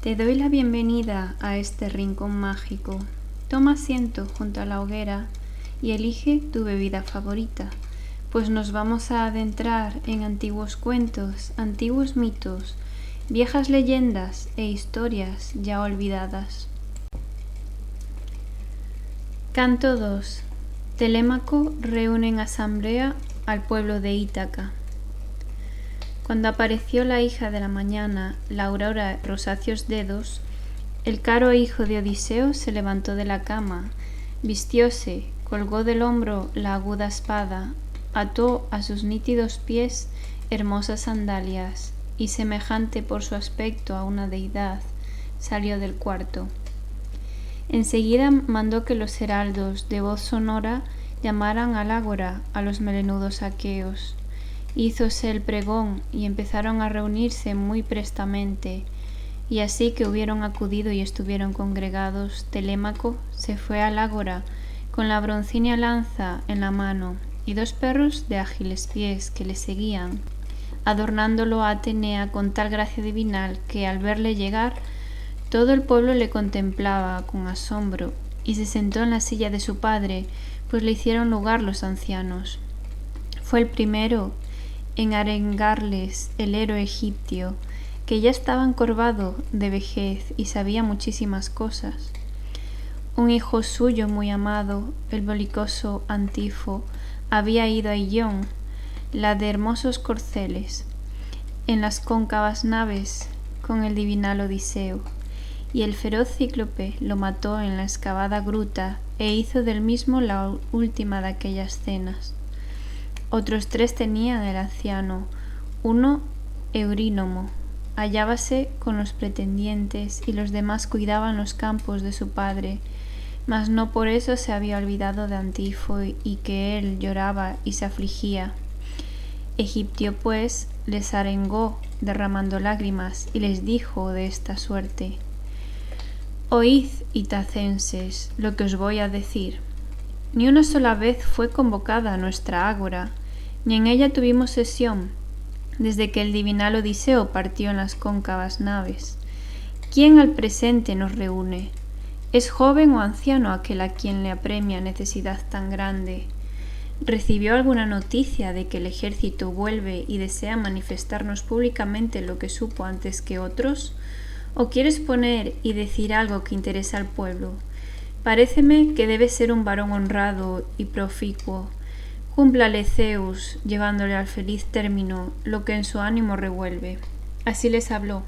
Te doy la bienvenida a este rincón mágico. Toma asiento junto a la hoguera y elige tu bebida favorita, pues nos vamos a adentrar en antiguos cuentos, antiguos mitos, viejas leyendas e historias ya olvidadas. Canto 2. Telémaco reúne en asamblea al pueblo de Ítaca. Cuando apareció la hija de la mañana, la aurora rosáceos dedos, el caro hijo de Odiseo se levantó de la cama, vistióse, colgó del hombro la aguda espada, ató a sus nítidos pies hermosas sandalias, y semejante por su aspecto a una deidad, salió del cuarto. Enseguida mandó que los heraldos de voz sonora llamaran al ágora a los melenudos aqueos. Hízose el pregón y empezaron a reunirse muy prestamente, y así que hubieron acudido y estuvieron congregados, Telémaco se fue al ágora con la broncínea lanza en la mano y 2 perros de ágiles pies que le seguían, adornándolo a Atenea con tal gracia divinal que al verle llegar todo el pueblo le contemplaba con asombro y se sentó en la silla de su padre, pues le hicieron lugar los ancianos. Fue el primero en arengarles el héroe egipcio, que ya estaba encorvado de vejez y sabía muchísimas cosas. Un hijo suyo muy amado, el belicoso Antifo, había ido a Ilión, la de hermosos corceles, en las cóncavas naves con el divinal Odiseo, y el feroz cíclope lo mató en la excavada gruta e hizo del mismo la última de aquellas cenas. Otros 3 tenían el anciano, uno Eurínomo, hallábase con los pretendientes y los demás cuidaban los campos de su padre, mas no por eso se había olvidado de Antifo y que él lloraba y se afligía. Egiptio pues les arengó derramando lágrimas y les dijo de esta suerte: Oíd, itacenses, lo que os voy a decir. Ni una sola vez fue convocada nuestra ágora, ni en ella tuvimos sesión, desde que el divinal Odiseo partió en las cóncavas naves. ¿Quién al presente nos reúne? ¿Es joven o anciano aquel a quien le apremia necesidad tan grande? ¿Recibió alguna noticia de que el ejército vuelve y desea manifestarnos públicamente lo que supo antes que otros? ¿O quieres poner y decir algo que interesa al pueblo? Paréceme que debe ser un varón honrado y proficuo. Cúmplale Zeus, llevándole al feliz término lo que en su ánimo revuelve. Así les habló.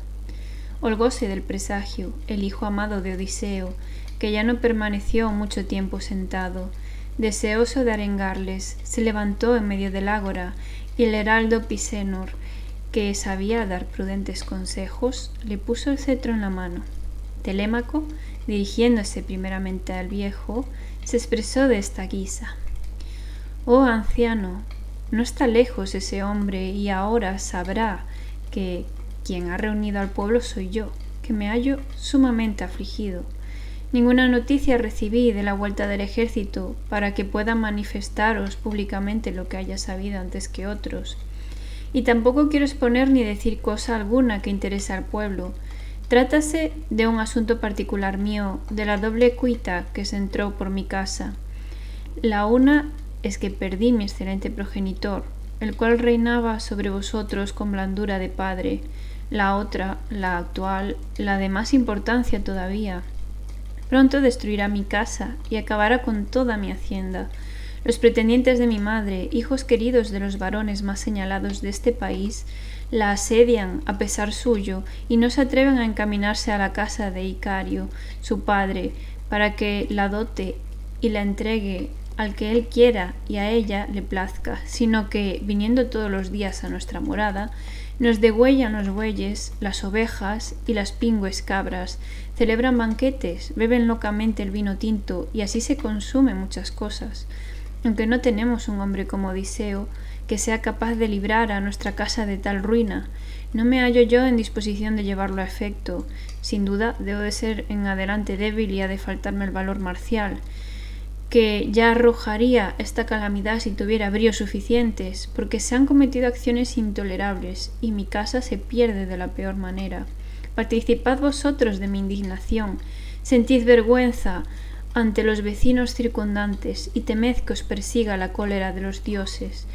Holgóse del presagio el hijo amado de Odiseo, que ya no permaneció mucho tiempo sentado. Deseoso de arengarles, se levantó en medio del ágora, y el heraldo Pisenor, que sabía dar prudentes consejos, le puso el cetro en la mano. Telémaco, dirigiéndose primeramente al viejo, se expresó de esta guisa: Oh anciano, no está lejos ese hombre y ahora sabrá que quien ha reunido al pueblo soy yo, que me hallo sumamente afligido. Ninguna noticia recibí de la vuelta del ejército para que pueda manifestaros públicamente lo que haya sabido antes que otros. Y tampoco quiero exponer ni decir cosa alguna que interese al pueblo. Trátase de un asunto particular mío, de la doble cuita que se entró por mi casa. La una es que perdí mi excelente progenitor, el cual reinaba sobre vosotros con blandura de padre. La otra, la actual, la de más importancia todavía, pronto destruirá mi casa y acabará con toda mi hacienda. Los pretendientes de mi madre, hijos queridos de los varones más señalados de este país, la asedian a pesar suyo y no se atreven a encaminarse a la casa de Icario, su padre, para que la dote y la entregue al que él quiera y a ella le plazca, sino que, viniendo todos los días a nuestra morada, nos degüellan los bueyes, las ovejas y las pingües cabras, celebran banquetes, beben locamente el vino tinto y así se consumen muchas cosas. Aunque no tenemos un hombre como Odiseo que sea capaz de librar a nuestra casa de tal ruina, no me hallo yo en disposición de llevarlo a efecto. Sin duda debo de ser en adelante débil y ha de faltarme el valor marcial, que ya arrojaría esta calamidad si tuviera bríos suficientes, porque se han cometido acciones intolerables y mi casa se pierde de la peor manera. participad vosotros de mi indignación, sentid vergüenza ante los vecinos circundantes y temed que os persiga la cólera de los dioses.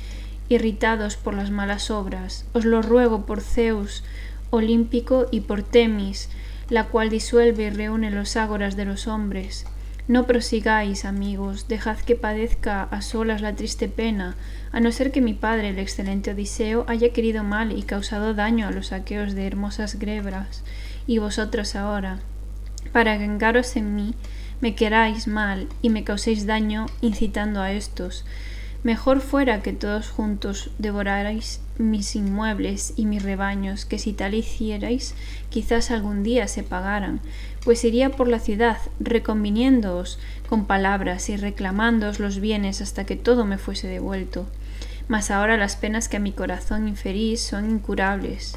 Irritados por las malas obras, os lo ruego por Zeus olímpico y por Temis, la cual disuelve y reúne los ágoras de los hombres. No prosigáis, amigos, dejad que padezca a solas la triste pena, a no ser que mi padre, el excelente Odiseo, haya querido mal y causado daño a los aqueos de hermosas grebras, y vosotros ahora, para vengaros en mí, me queráis mal y me causéis daño incitando a éstos. Mejor fuera que todos juntos devorarais mis inmuebles y mis rebaños, que si tal hicierais, quizás algún día se pagaran, pues iría por la ciudad reconviniéndoos con palabras y reclamándoos los bienes hasta que todo me fuese devuelto. Mas ahora las penas que a mi corazón inferís son incurables.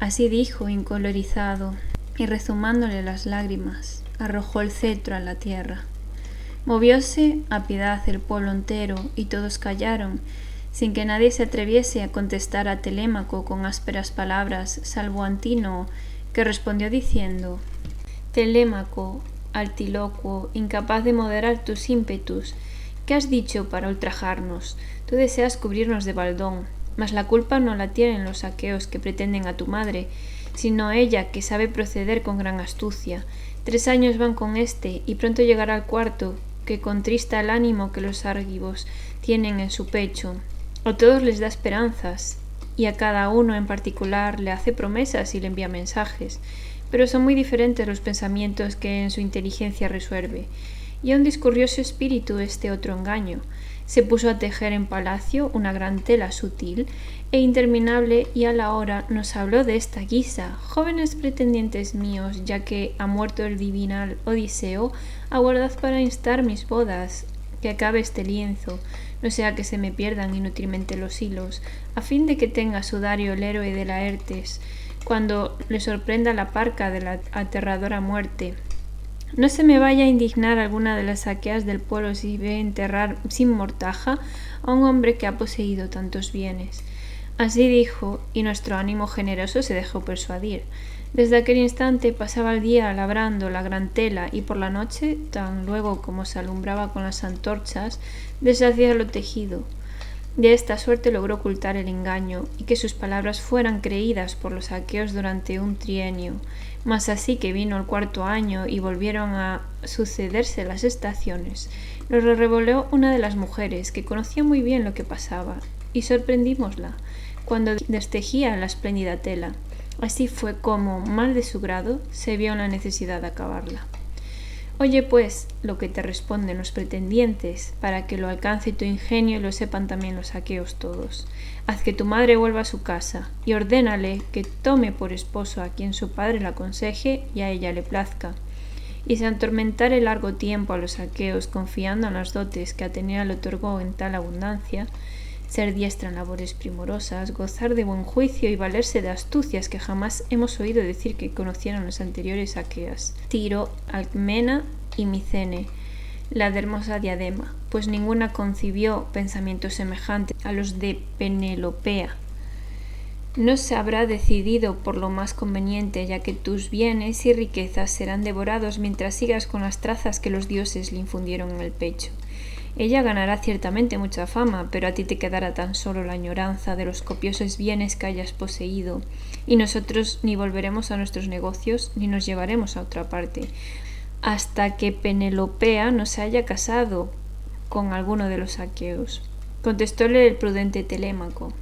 Así dijo, incolorizado, y rezumándole las lágrimas, arrojó el cetro a la tierra. Movióse a piedad el pueblo entero, y todos callaron, sin que nadie se atreviese a contestar a Telémaco con ásperas palabras, salvo Antínoe, que respondió diciendo: Telémaco, altilocuo, incapaz de moderar tus ímpetus, ¿qué has dicho para ultrajarnos? Tú deseas cubrirnos de baldón, mas la culpa no la tienen los aqueos que pretenden a tu madre, sino ella, que sabe proceder con gran astucia. 3 años van con éste, y pronto llegará el cuarto, que contrista el ánimo que los argivos tienen en su pecho. A todos les da esperanzas, y a cada uno en particular le hace promesas y le envía mensajes, pero son muy diferentes los pensamientos que en su inteligencia resuelve. Y aún discurrió su espíritu este otro engaño. Se puso a tejer en palacio una gran tela sutil e interminable, y a la hora nos habló de esta guisa: jóvenes pretendientes míos, ya que ha muerto el divinal Odiseo, aguardad para instar mis bodas, que acabe este lienzo, no sea que se me pierdan inútilmente los hilos, a fin de que tenga sudario el héroe de Laertes, cuando le sorprenda la parca de la aterradora muerte. No se me vaya a indignar alguna de las aqueas del pueblo si ve enterrar sin mortaja a un hombre que ha poseído tantos bienes. Así dijo, y nuestro ánimo generoso se dejó persuadir. Desde aquel instante pasaba el día labrando la gran tela, y por la noche, tan luego como se alumbraba con las antorchas, deshacía lo tejido. De esta suerte logró ocultar el engaño, y que sus palabras fueran creídas por los aqueos durante un trienio. Mas así que vino el 4.º año y volvieron a sucederse las estaciones, nos lo reveló una de las mujeres, que conocía muy bien lo que pasaba, y sorprendímosla cuando destejía la espléndida tela. Así fue como, mal de su grado, se vio en la necesidad de acabarla. Oye, pues, lo que te responden los pretendientes, para que lo alcance tu ingenio y lo sepan también los aqueos todos. Haz que tu madre vuelva a su casa, y ordénale que tome por esposo a quien su padre le aconseje y a ella le plazca. Y se atormentare largo tiempo a los aqueos, confiando en las dotes que Atenea le otorgó en tal abundancia, ser diestra en labores primorosas, gozar de buen juicio y valerse de astucias que jamás hemos oído decir que conocieron los anteriores aqueas, Tiro, Alcmena y Micene, la de hermosa diadema, pues ninguna concibió pensamientos semejantes a los de Penelopea. No se habrá decidido por lo más conveniente, ya que tus bienes y riquezas serán devorados mientras sigas con las trazas que los dioses le infundieron en el pecho. Ella ganará ciertamente mucha fama, pero a ti te quedará tan solo la añoranza de los copiosos bienes que hayas poseído, y nosotros ni volveremos a nuestros negocios ni nos llevaremos a otra parte, hasta que Penelopea no se haya casado con alguno de los aqueos. Contestóle el prudente Telémaco: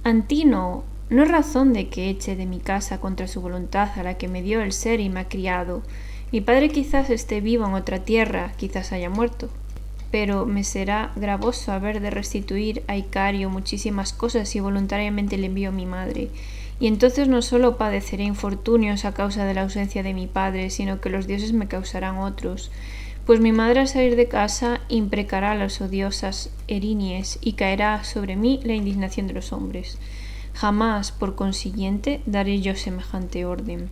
Antínoe, no es razón de que eche de mi casa contra su voluntad a la que me dio el ser y me ha criado. Mi padre quizás esté vivo en otra tierra, quizás haya muerto, pero me será gravoso haber de restituir a Icario muchísimas cosas si voluntariamente le envío a mi madre, y entonces no solo padeceré infortunios a causa de la ausencia de mi padre, sino que los dioses me causarán otros, pues mi madre al salir de casa imprecará a las odiosas Erinies y caerá sobre mí la indignación de los hombres. Jamás, por consiguiente, daré yo semejante orden.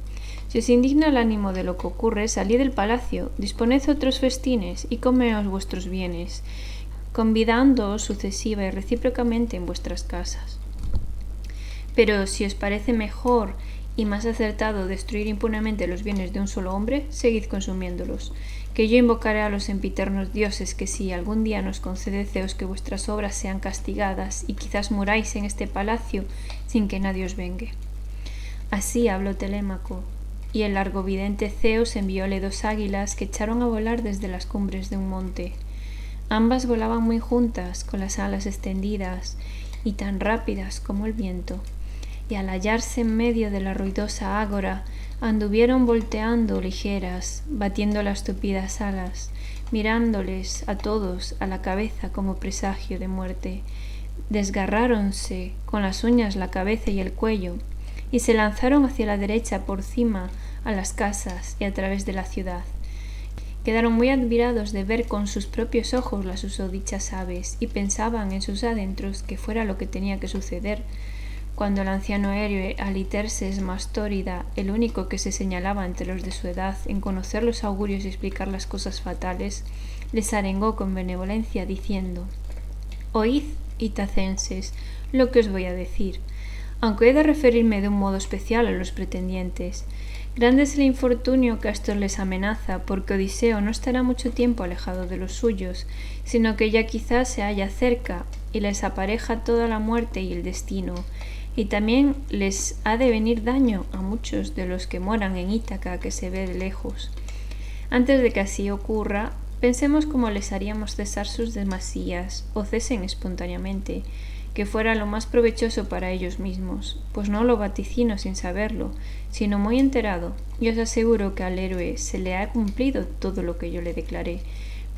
Si os indigna el ánimo de lo que ocurre, salid del palacio, disponed otros festines y comeos vuestros bienes, convidándoos sucesiva y recíprocamente en vuestras casas. Pero si os parece mejor y más acertado destruir impunemente los bienes de un solo hombre, seguid consumiéndolos, que yo invocaré a los sempiternos dioses que si algún día nos concede Zeus que vuestras obras sean castigadas y quizás muráis en este palacio sin que nadie os vengue. Así habló Telémaco, y el largovidente Zeus envióle 2 águilas que echaron a volar desde las cumbres de un monte. Ambas volaban muy juntas, con las alas extendidas y tan rápidas como el viento, y al hallarse en medio de la ruidosa ágora, anduvieron volteando ligeras, batiendo las tupidas alas, mirándoles a todos a la cabeza como presagio de muerte. Desgarráronse con las uñas la cabeza y el cuello, y se lanzaron hacia la derecha por cima a las casas y a través de la ciudad. Quedaron muy admirados de ver con sus propios ojos las susodichas aves, y pensaban en sus adentros que fuera lo que tenía que suceder, cuando el anciano héroe Aliterses Mastórida, el único que se señalaba entre los de su edad en conocer los augurios y explicar las cosas fatales, les arengó con benevolencia diciendo: «Oíd, itacenses, lo que os voy a decir, aunque he de referirme de un modo especial a los pretendientes. Grande es el infortunio que a estos les amenaza, porque Odiseo no estará mucho tiempo alejado de los suyos, sino que ya quizás se halla cerca, y les apareja toda la muerte y el destino, y también les ha de venir daño a muchos de los que moran en Ítaca, que se ve de lejos. Antes de que así ocurra, pensemos cómo les haríamos cesar sus demasías, o cesen espontáneamente, que fuera lo más provechoso para ellos mismos, pues no lo vaticino sin saberlo, sino muy enterado, y os aseguro que al héroe se le ha cumplido todo lo que yo le declaré,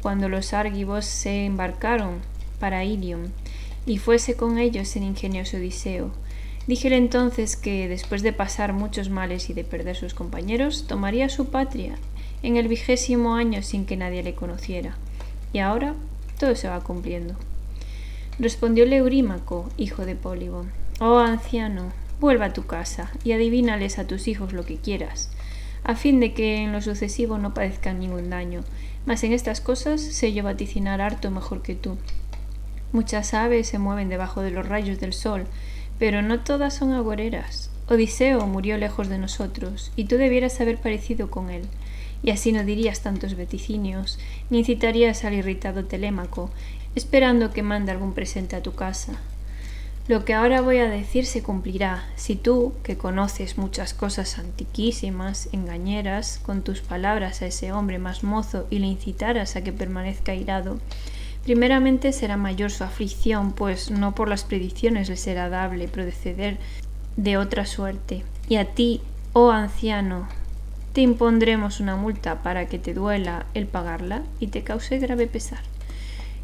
cuando los argivos se embarcaron para Ilion, y fuese con ellos el ingenioso Odiseo. Díjele entonces que, después de pasar muchos males y de perder sus compañeros, tomaría su patria en el 20º año sin que nadie le conociera. Y ahora todo se va cumpliendo». Respondióle Eurímaco, hijo de Pólibo: «Oh anciano, vuelva a tu casa y adivínales a tus hijos lo que quieras, a fin de que en lo sucesivo no padezcan ningún daño, mas en estas cosas sé yo vaticinar harto mejor que tú. Muchas aves se mueven debajo de los rayos del sol, pero no todas son agoreras. Odiseo murió lejos de nosotros, y tú debieras haber parecido con él, y así no dirías tantos vaticinios, ni incitarías al irritado Telémaco, esperando que mande algún presente a tu casa. Lo que ahora voy a decir se cumplirá, si tú, que conoces muchas cosas antiquísimas, engañeras con tus palabras a ese hombre más mozo y le incitaras a que permanezca airado. Primeramente será mayor su aflicción, pues no por las predicciones le será dable proceder de otra suerte. Y a ti, oh anciano, te impondremos una multa para que te duela el pagarla y te cause grave pesar.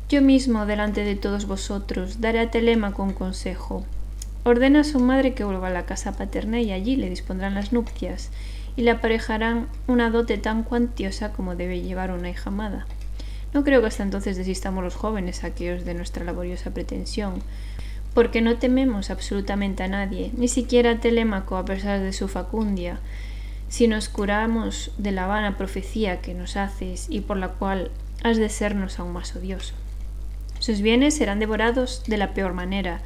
Yo mismo, delante de todos vosotros, daré a Telémaco un consejo. Ordena a su madre que vuelva a la casa paterna y allí le dispondrán las nupcias y le aparejarán una dote tan cuantiosa como debe llevar una hija amada. No creo que hasta entonces desistamos los jóvenes aquellos de nuestra laboriosa pretensión, porque no tememos absolutamente a nadie, ni siquiera a Telémaco a pesar de su facundia, si nos curamos de la vana profecía que nos haces y por la cual has de sernos aún más odioso. Sus bienes serán devorados de la peor manera,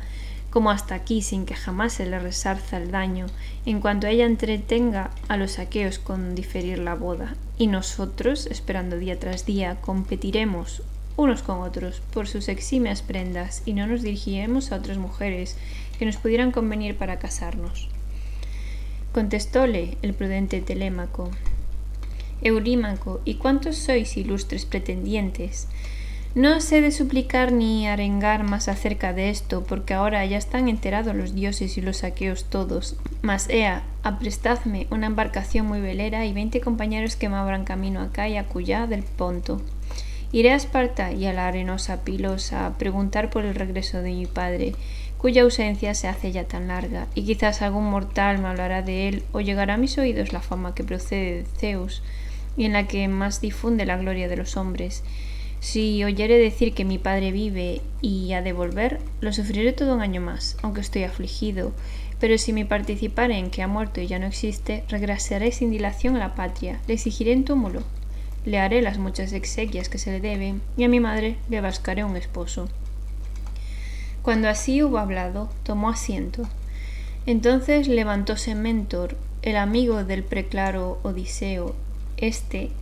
como hasta aquí, sin que jamás se le resarza el daño, en cuanto ella entretenga a los aqueos con diferir la boda, y nosotros, esperando día tras día, competiremos unos con otros por sus eximias prendas, y no nos dirigiremos a otras mujeres que nos pudieran convenir para casarnos». Contestóle el prudente Telémaco: «Eurímaco, ¿y cuántos sois, ilustres pretendientes? No os he de suplicar ni arengar más acerca de esto, porque ahora ya están enterados los dioses y los aqueos todos. Mas ea, aprestadme una embarcación muy velera y 20 compañeros que me abran camino acá y acullá del Ponto. Iré a Esparta y a la arenosa Pilosa a preguntar por el regreso de mi padre, cuya ausencia se hace ya tan larga, y quizás algún mortal me hablará de él, o llegará a mis oídos la fama que procede de Zeus, y en la que más difunde la gloria de los hombres. Si oyere decir que mi padre vive y ha de volver, lo sufriré todo un año más, aunque estoy afligido, pero si me participare en que ha muerto y ya no existe, regresaré sin dilación a la patria, le exigiré en túmulo, le haré las muchas exequias que se le deben, y a mi madre le buscaré un esposo». Cuando así hubo hablado, tomó asiento. Entonces levantóse Mentor, el amigo del preclaro Odiseo,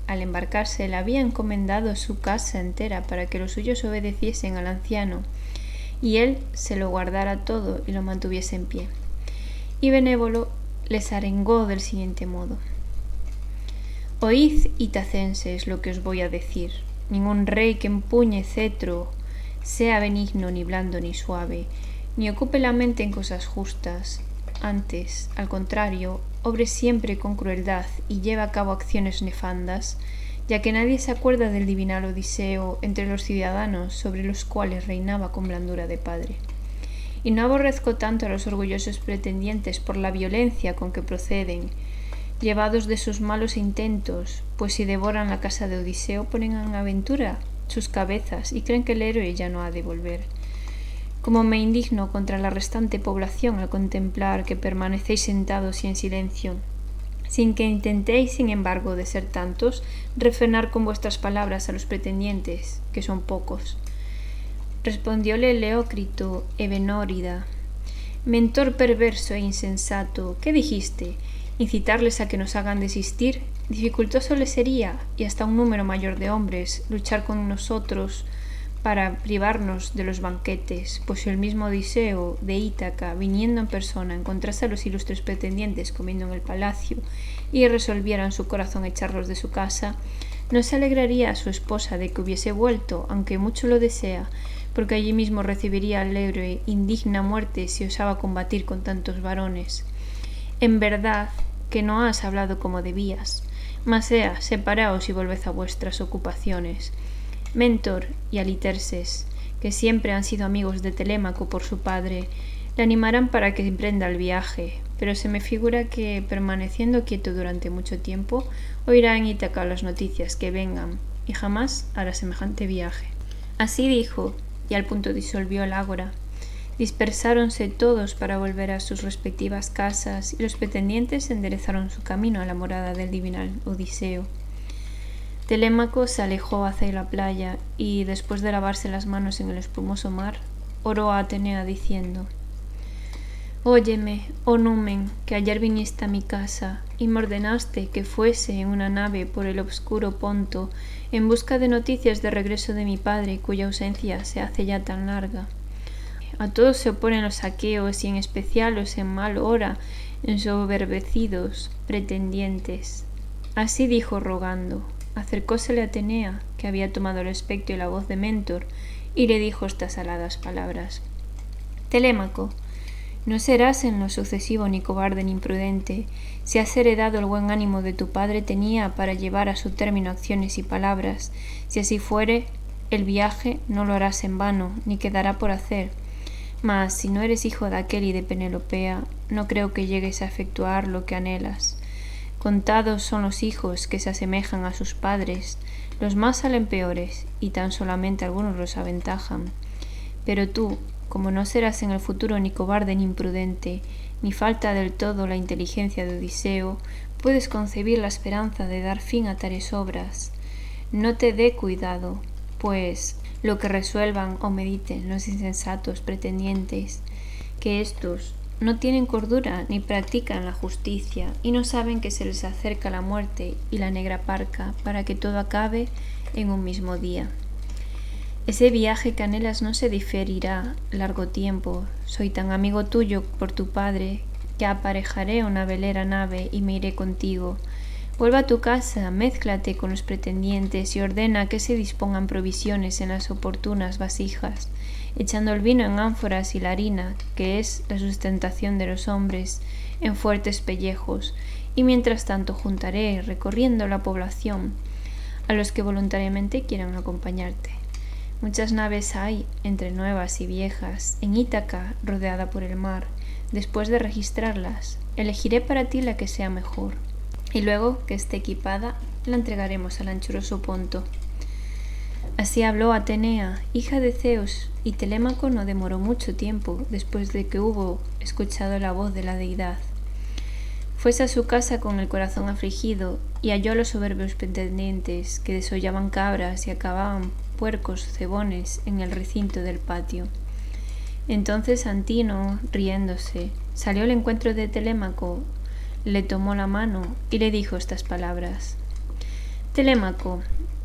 al embarcarse, le había encomendado su casa entera para que los suyos obedeciesen al anciano, y él se lo guardara todo y lo mantuviese en pie. Y Benévolo les arengó del siguiente modo: Oíd, itacenses, lo que os voy a decir. Ningún rey que empuñe cetro sea benigno, ni blando, ni suave, ni ocupe la mente en cosas justas. Antes, al contrario, obre siempre con crueldad y lleva a cabo acciones nefandas, ya que nadie se acuerda del divinal Odiseo entre los ciudadanos, sobre los cuales reinaba con blandura de padre. Y no aborrezco tanto a los orgullosos pretendientes por la violencia con que proceden, llevados de sus malos intentos, pues si devoran la casa de Odiseo ponen en aventura sus cabezas y creen que el héroe ya no ha de volver. Como me indigno contra la restante población al contemplar que permanecéis sentados y en silencio, sin que intentéis, sin embargo, de ser tantos, refrenar con vuestras palabras a los pretendientes, que son pocos. Respondióle Leócrito Evenórida: Mentor perverso e insensato, ¿qué dijiste? Incitarles a que nos hagan desistir, dificultoso les sería, y hasta un número mayor de hombres, luchar con nosotros para privarnos de los banquetes, pues si el mismo Odiseo de Ítaca, viniendo en persona, encontrase a los ilustres pretendientes comiendo en el palacio y resolviera en su corazón echarlos de su casa, no se alegraría a su esposa de que hubiese vuelto, aunque mucho lo desea, porque allí mismo recibiría al héroe indigna muerte si osaba combatir con tantos varones. En verdad que no has hablado como debías, mas ea, separaos y volved a vuestras ocupaciones. Mentor y Aliterses, que siempre han sido amigos de Telémaco por su padre, le animarán para que emprenda el viaje, pero se me figura que, permaneciendo quieto durante mucho tiempo, oirá en Ítaca las noticias que vengan, y jamás hará semejante viaje. Así dijo, y al punto disolvió el ágora. Dispersáronse todos para volver a sus respectivas casas, y los pretendientes enderezaron su camino a la morada del divinal Odiseo. Telémaco se alejó hacia la playa, y después de lavarse las manos en el espumoso mar, oró a Atenea diciendo: Óyeme, oh numen, que ayer viniste a mi casa, y me ordenaste que fuese en una nave por el obscuro Ponto, en busca de noticias de regreso de mi padre, cuya ausencia se hace ya tan larga. A todos se oponen los aqueos, y en especial los en mal hora ensoberbecidos pretendientes. Así dijo rogando. Acercósele Atenea, que había tomado el aspecto y la voz de Mentor, y le dijo estas aladas palabras: Telémaco, no serás en lo sucesivo ni cobarde ni imprudente, si has heredado el buen ánimo de tu padre tenía para llevar a su término acciones y palabras. Si así fuere, el viaje no lo harás en vano, ni quedará por hacer. Mas si no eres hijo de aquel y de Penelopea, no creo que llegues a efectuar lo que anhelas. Contados son los hijos que se asemejan a sus padres, los más salen peores, y tan solamente algunos los aventajan. Pero tú, como no serás en el futuro ni cobarde ni imprudente, ni falta del todo la inteligencia de Odiseo, puedes concebir la esperanza de dar fin a tales obras. No te dé cuidado, pues, lo que resuelvan o mediten los insensatos pretendientes, que éstos no tienen cordura ni practican la justicia, y no saben que se les acerca la muerte y la negra parca para que todo acabe en un mismo día. Ese viaje que anhelas no se diferirá largo tiempo. Soy tan amigo tuyo por tu padre que aparejaré una velera nave y me iré contigo. Vuelva a tu casa, mézclate con los pretendientes y ordena que se dispongan provisiones en las oportunas vasijas, echando el vino en ánforas y la harina, que es la sustentación de los hombres, en fuertes pellejos, y mientras tanto juntaré, recorriendo la población, a los que voluntariamente quieran acompañarte. Muchas naves hay, entre nuevas y viejas, en Ítaca, rodeada por el mar. Después de registrarlas, elegiré para ti la que sea mejor, y luego que esté equipada, la entregaremos al anchuroso Ponto. Así habló Atenea, hija de Zeus, y Telémaco no demoró mucho tiempo después de que hubo escuchado la voz de la deidad. Fuese a su casa con el corazón afligido, y halló a los soberbios pretendientes que desollaban cabras y acababan puercos cebones en el recinto del patio. Entonces Antino, riéndose, salió al encuentro de Telémaco, le tomó la mano y le dijo estas palabras: Telémaco,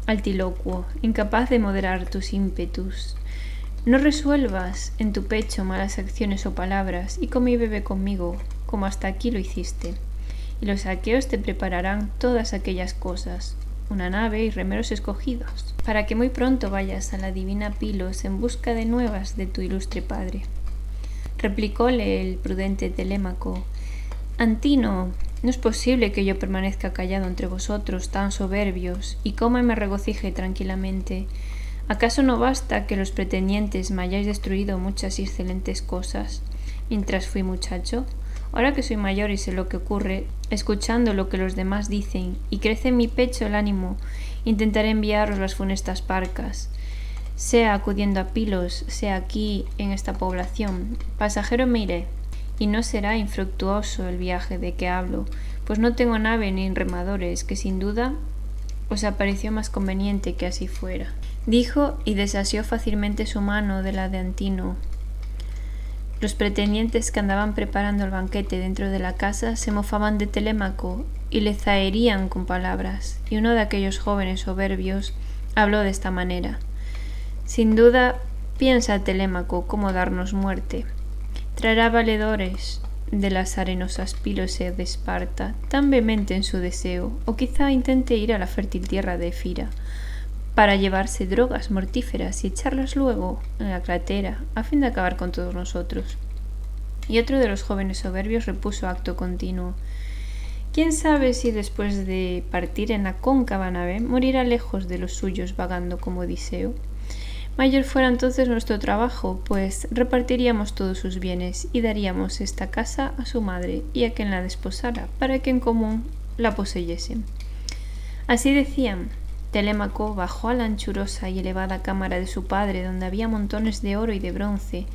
altilocuo, incapaz de moderar tus ímpetus, no resuelvas en tu pecho malas acciones o palabras, y come y bebe conmigo, como hasta aquí lo hiciste. Y los aqueos te prepararán todas aquellas cosas, una nave y remeros escogidos, para que muy pronto vayas a la divina Pilos en busca de nuevas de tu ilustre padre. Replicóle el prudente Telémaco: Antino, no es posible que yo permanezca callado entre vosotros tan soberbios y coma y me regocije tranquilamente. ¿Acaso no basta que los pretendientes me hayáis destruido muchas y excelentes cosas mientras fui muchacho? Ahora que soy mayor y sé lo que ocurre, escuchando lo que los demás dicen, y crece en mi pecho el ánimo, intentaré enviaros las funestas parcas. Sea acudiendo a Pilos, sea aquí en esta población, pasajero me iré, y no será infructuoso el viaje de que hablo, pues no tengo nave ni remadores, que sin duda os apareció más conveniente que así fuera. Dijo y desasió fácilmente su mano de la de Antino. Los pretendientes que andaban preparando el banquete dentro de la casa se mofaban de Telémaco y le zaherían con palabras, y uno de aquellos jóvenes soberbios habló de esta manera: Sin duda piensa Telémaco cómo darnos muerte. Traerá valedores de las arenosas Pilos de Esparta, tan vehemente en su deseo, o quizá intente ir a la fértil tierra de Efira, para llevarse drogas mortíferas y echarlas luego en la cratera, a fin de acabar con todos nosotros. Y otro de los jóvenes soberbios repuso acto continuo: ¿Quién sabe si después de partir en la cóncava nave morirá lejos de los suyos vagando como Odiseo? Mayor fuera entonces nuestro trabajo, pues repartiríamos todos sus bienes y daríamos esta casa a su madre y a quien la desposara, para que en común la poseyesen. Así decían. Telémaco bajó a la anchurosa y elevada cámara de su padre, donde había montones de oro y de bronce,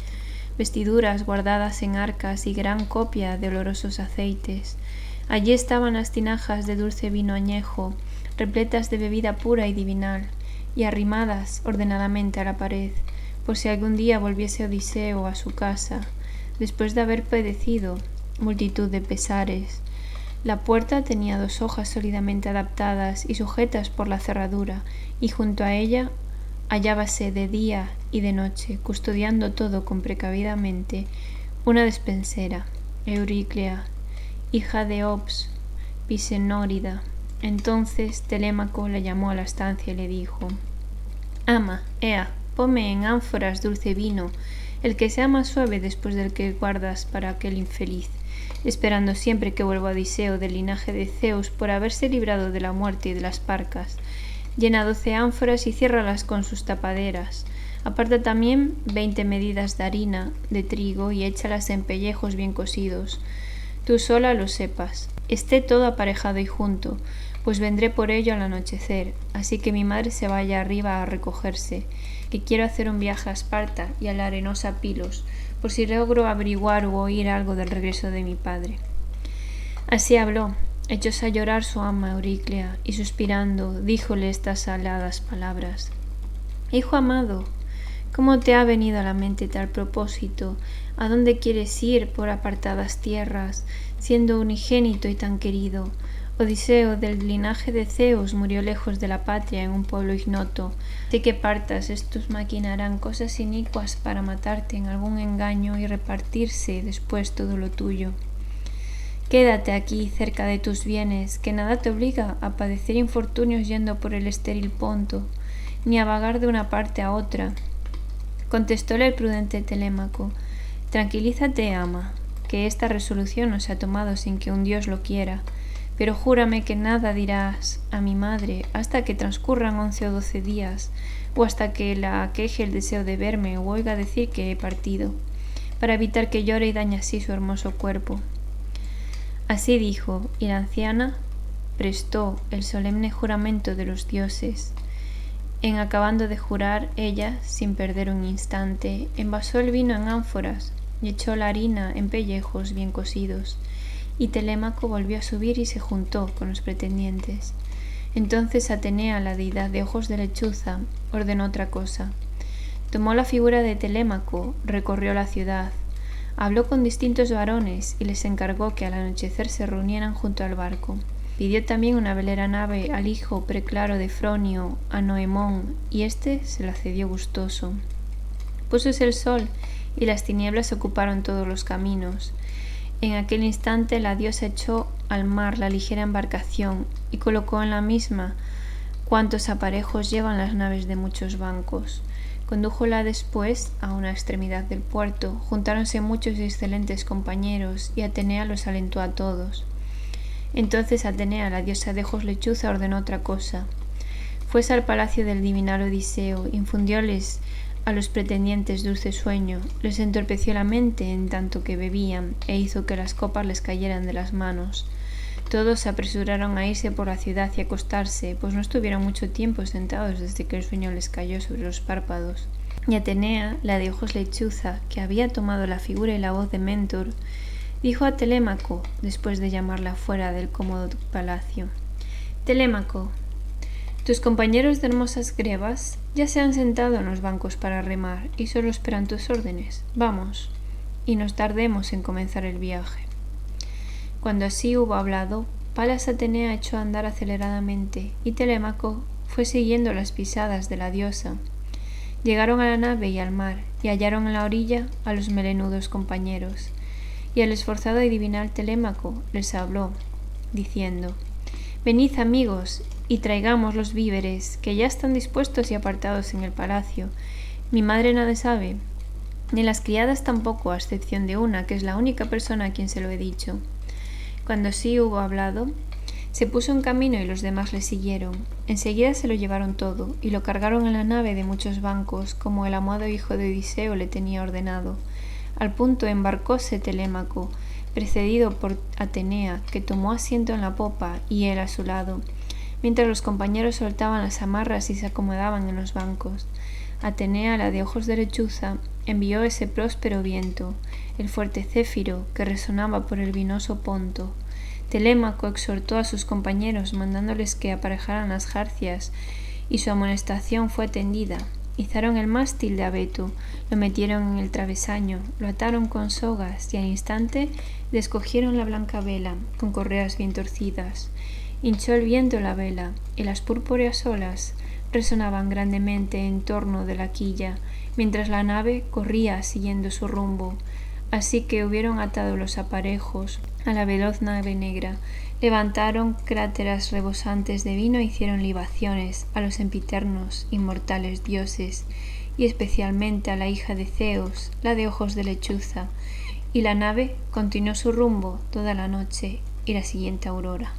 vestiduras guardadas en arcas y gran copia de olorosos aceites. Allí estaban las tinajas de dulce vino añejo, repletas de bebida pura y divinal, y arrimadas ordenadamente a la pared, por si algún día volviese Odiseo a su casa, después de haber padecido multitud de pesares. La puerta tenía 2 hojas sólidamente adaptadas y sujetas por la cerradura, y junto a ella hallábase de día y de noche, custodiando todo con precavidamente, una despensera, Euriclea, hija de Ops, Pisenórida. Entonces Telémaco la llamó a la estancia y le dijo: Ama, ea, ponme en ánforas dulce vino, el que sea más suave después del que guardas para aquel infeliz, esperando siempre que vuelva Odiseo del linaje de Zeus por haberse librado de la muerte y de las parcas. Llena 12 ánforas y ciérralas con sus tapaderas. Aparta también 20 medidas de harina de trigo y échalas en pellejos bien cocidos. Tú sola lo sepas. Esté todo aparejado y junto, pues vendré por ello al anochecer, así que mi madre se vaya arriba a recogerse, que quiero hacer un viaje a Esparta y a la arenosa Pilos, por si logro averiguar o oír algo del regreso de mi padre. Así habló, echóse a llorar su ama Euriclea, y suspirando, díjole estas aladas palabras: Hijo amado, ¿cómo te ha venido a la mente tal propósito? ¿A dónde quieres ir por apartadas tierras, siendo unigénito y tan querido? Odiseo, del linaje de Zeus, murió lejos de la patria en un pueblo ignoto. Sé que partas, estos maquinarán cosas inicuas para matarte en algún engaño y repartirse después todo lo tuyo. Quédate aquí cerca de tus bienes, que nada te obliga a padecer infortunios yendo por el estéril Ponto, ni a vagar de una parte a otra. Contestóle el prudente Telémaco: Tranquilízate, ama, que esta resolución no se ha tomado sin que un dios lo quiera, pero júrame que nada dirás a mi madre hasta que transcurran 11 o 12 días, o hasta que la aqueje el deseo de verme o oiga decir que he partido, para evitar que llore y dañe así su hermoso cuerpo. Así dijo, y la anciana prestó el solemne juramento de los dioses. En acabando de jurar, ella, sin perder un instante, envasó el vino en ánforas y echó la harina en pellejos bien cocidos, y Telémaco volvió a subir y se juntó con los pretendientes. Entonces Atenea, la deidad de ojos de lechuza, ordenó otra cosa. Tomó la figura de Telémaco, recorrió la ciudad, Habló con distintos varones y les encargó que al anochecer se reunieran junto al barco. Pidió también una velera nave al hijo preclaro de Fronio, a Noemón, y éste se la cedió gustoso. Púsose el sol y las tinieblas ocuparon todos los caminos. En aquel instante la diosa echó al mar la ligera embarcación y colocó en la misma cuantos aparejos llevan las naves de muchos bancos. Condújola después a una extremidad del puerto, juntáronse muchos y excelentes compañeros, y Atenea los alentó a todos. Entonces Atenea, la diosa de ojos lechuza, ordenó otra cosa. Fuese al palacio del divinal Odiseo, infundióles a los pretendientes dulce sueño, les entorpeció la mente en tanto que bebían, e hizo que las copas les cayeran de las manos. Todos se apresuraron a irse por la ciudad y acostarse, pues no estuvieron mucho tiempo sentados desde que el sueño les cayó sobre los párpados. Y Atenea, la de ojos lechuza, que había tomado la figura y la voz de Mentor, dijo a Telémaco, después de llamarla fuera del cómodo palacio: Telémaco, tus compañeros de hermosas grebas ya se han sentado en los bancos para remar y solo esperan tus órdenes. Vamos, y nos tardemos en comenzar el viaje. Cuando así hubo hablado, Palas Atenea echó a andar aceleradamente, y Telémaco fue siguiendo las pisadas de la diosa. Llegaron a la nave y al mar, y hallaron en la orilla a los melenudos compañeros. Y el esforzado y divinal Telémaco les habló, diciendo: Venid, amigos, y traigamos los víveres, que ya están dispuestos y apartados en el palacio. Mi madre nada sabe, ni las criadas tampoco, a excepción de una, que es la única persona a quien se lo he dicho. Cuando sí hubo hablado, se puso en camino y los demás le siguieron. Enseguida se lo llevaron todo, y lo cargaron en la nave de muchos bancos, como el amado hijo de Odiseo le tenía ordenado. Al punto embarcóse Telémaco, precedido por Atenea, que tomó asiento en la popa, y él a su lado, mientras los compañeros soltaban las amarras y se acomodaban en los bancos. Atenea, la de ojos de lechuza, envió ese próspero viento, el fuerte céfiro que resonaba por el vinoso Ponto. Telémaco exhortó a sus compañeros mandándoles que aparejaran las jarcias, y su amonestación fue atendida. Izaron el mástil de abeto, lo metieron en el travesaño, lo ataron con sogas y al instante descogieron la blanca vela con correas bien torcidas. Hinchó el viento la vela y las purpúreas olas resonaban grandemente en torno de la quilla, mientras la nave corría siguiendo su rumbo. Así que hubieron atado los aparejos a la veloz nave negra, levantaron cráteras rebosantes de vino e hicieron libaciones a los sempiternos inmortales dioses, y especialmente a la hija de Zeus, la de ojos de lechuza, y la nave continuó su rumbo toda la noche y la siguiente aurora.